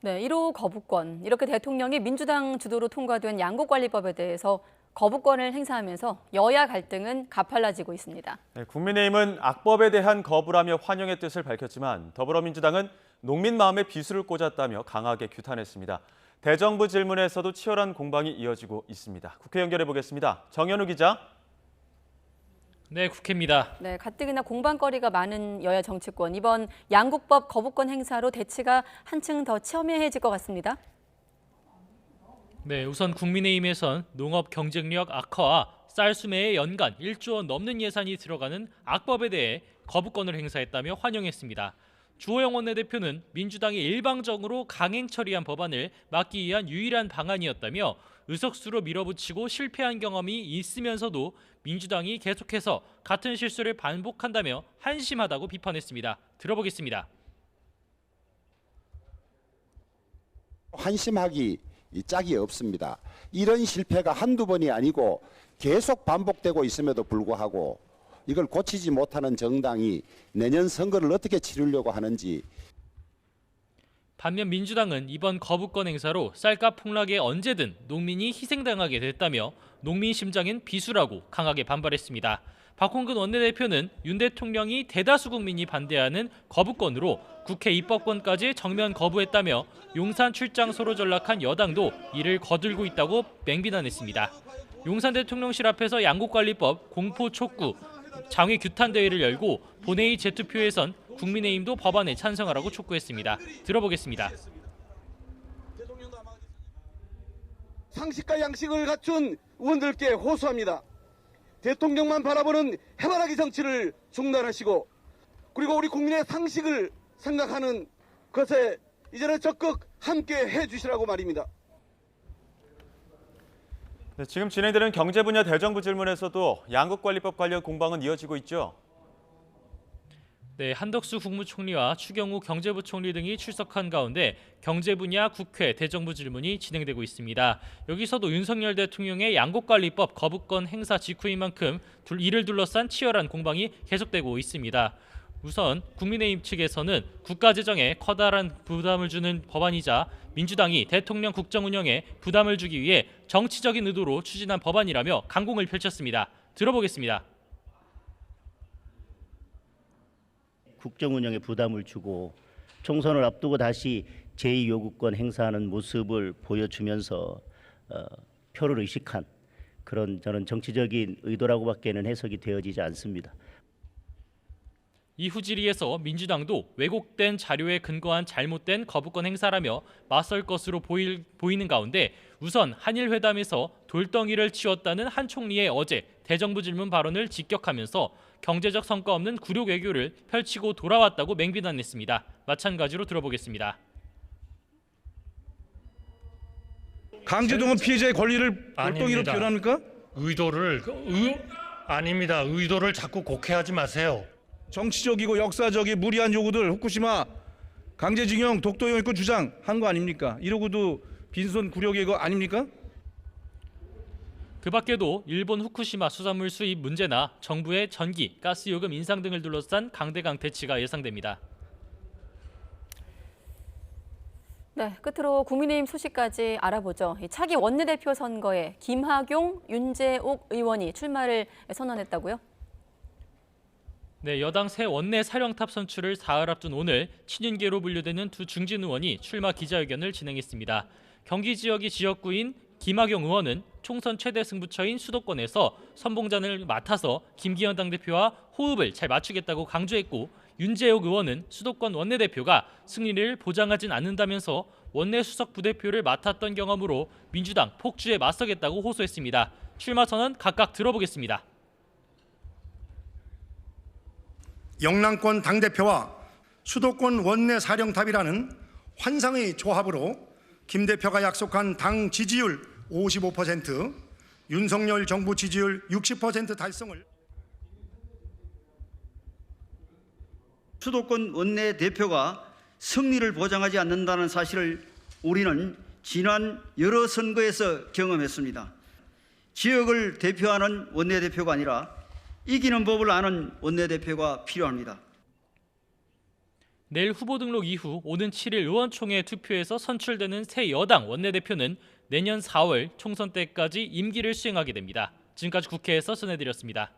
네, 1호 거부권. 이렇게 대통령이 민주당 주도로 통과된 양곡관리법에 대해서 거부권을 행사하면서 여야 갈등은 가팔라지고 있습니다. 네, 국민의힘은 악법에 대한 거부라며 환영의 뜻을 밝혔지만 더불어민주당은 농민 마음에 비수를 꽂았다며 강하게 규탄했습니다. 대정부 질문에서도 치열한 공방이 이어지고 있습니다. 국회 연결해 보겠습니다. 정현우 기자. 네, 국회입니다. 네, 가뜩이나 공방거리가 많은 여야 정치권. 이번 양곡법 거부권 행사로 대치가 한층 더 첨예해질 것 같습니다. 네, 우선 국민의힘에선 농업 경쟁력 악화와 쌀수매에 연간 1조 원 넘는 예산이 들어가는 악법에 대해 거부권을 행사했다며 환영했습니다. 주호영 원내대표는 민주당이 일방적으로 강행 처리한 법안을 막기 위한 유일한 방안이었다며 의석수로 밀어붙이고 실패한 경험이 있으면서도 민주당이 계속해서 같은 실수를 반복한다며 한심하다고 비판했습니다. 들어보겠습니다. 한심하기 짝이 없습니다. 이런 실패가 한두 번이 아니고 계속 반복되고 있음에도 불구하고 이걸 고치지 못하는 정당이 내년 선거를 어떻게 치르려고 하는지. 반면 민주당은 이번 거부권 행사로 쌀값 폭락에 언제든 농민이 희생당하게 됐다며 농민 심장엔 비수라고 강하게 반발했습니다. 박홍근 원내대표는 윤 대통령이 대다수 국민이 반대하는 거부권으로 국회 입법권까지 정면 거부했다며 용산 출장소로 전락한 여당도 이를 거들고 있다고 맹비난했습니다. 용산 대통령실 앞에서 양곡관리법 공포 촉구 장외 규탄 대회를 열고 본회의 재투표에선 국민의힘도 법안에 찬성하라고 촉구했습니다. 들어보겠습니다. 상식과 양식을 갖춘 의원들께 호소합니다. 대통령만 바라보는 해바라기 정치를 중단하시고 그리고 우리 국민의 상식을 생각하는 것에 이제는 적극 함께 해주시라고 말입니다. 네, 지금 진행되는 경제 분야 대정부 질문에서도 양곡관리법 관련 공방은 이어지고 있죠. 네, 한덕수 국무총리와 추경호 경제부총리 등이 출석한 가운데 경제 분야 국회 대정부 질문이 진행되고 있습니다. 여기서도 윤석열 대통령의 양곡관리법 거부권 행사 직후인 만큼 이를 둘러싼 치열한 공방이 계속되고 있습니다. 우선 국민의힘 측에서는 국가 재정에 커다란 부담을 주는 법안이자 민주당이 대통령 국정 운영에 부담을 주기 위해 정치적인 의도로 추진한 법안이라며 강공을 펼쳤습니다. 들어보겠습니다. 국정 운영에 부담을 주고 총선을 앞두고 다시 제2요구권 행사하는 모습을 보여주면서 표를 의식한 그런 저는 정치적인 의도라고밖에는 해석이 되어지지 않습니다. 이후 질의에서 민주당도 왜곡된 자료에 근거한 잘못된 거부권 행사라며 맞설 것으로 보이는 가운데 우선 한일 회담에서 돌덩이를 치웠다는 한 총리의 어제 대정부 질문 발언을 직격하면서 경제적 성과 없는 굴욕 외교를 펼치고 돌아왔다고 맹비난했습니다. 마찬가지로 들어보겠습니다. 강제동원 피해자의 권리를 돌덩이로 표현합니까? 아닙니다. 의도를 자꾸 곡해하지 마세요. 정치적이고 역사적인 무리한 요구들 후쿠시마 강제징용 독도영유권 주장 한 거 아닙니까? 이러고도 빈손 굴욕의 거 아닙니까? 그 밖에도 일본 후쿠시마 수산물 수입 문제나 정부의 전기, 가스 요금 인상 등을 둘러싼 강대강 대치가 예상됩니다. 네, 끝으로 국민의힘 소식까지 알아보죠. 차기 원내대표 선거에 김학용, 윤재옥 의원이 출마를 선언했다고요? 네, 여당 새 원내 사령탑 선출을 사흘 앞둔 오늘 친윤계로 분류되는 두 중진 의원이 출마 기자회견을 진행했습니다. 경기 지역이 지역구인 김학용 의원은 총선 최대 승부처인 수도권에서 선봉잔을 맡아서 김기현 당대표와 호흡을 잘 맞추겠다고 강조했고 윤재옥 의원은 수도권 원내대표가 승리를 보장하진 않는다면서 원내 수석 부대표를 맡았던 경험으로 민주당 폭주에 맞서겠다고 호소했습니다. 출마 선언 각각 들어보겠습니다. 영남권 당대표와 수도권 원내 사령탑이라는 환상의 조합으로 김 대표가 약속한 당 지지율 55%, 윤석열 정부 지지율 60% 달성을 수도권 원내대표가 승리를 보장하지 않는다는 사실을 우리는 지난 여러 선거에서 경험했습니다. 지역을 대표하는 원내대표가 아니라 이기는 법을 아는 원내대표가 필요합니다. 내일 후보 등록 이후 오는 7일 의원총회 투표에서 선출되는 새 여당 원내대표는 내년 4월 총선 때까지 임기를 수행하게 됩니다. 지금까지 국회에서 전해드렸습니다.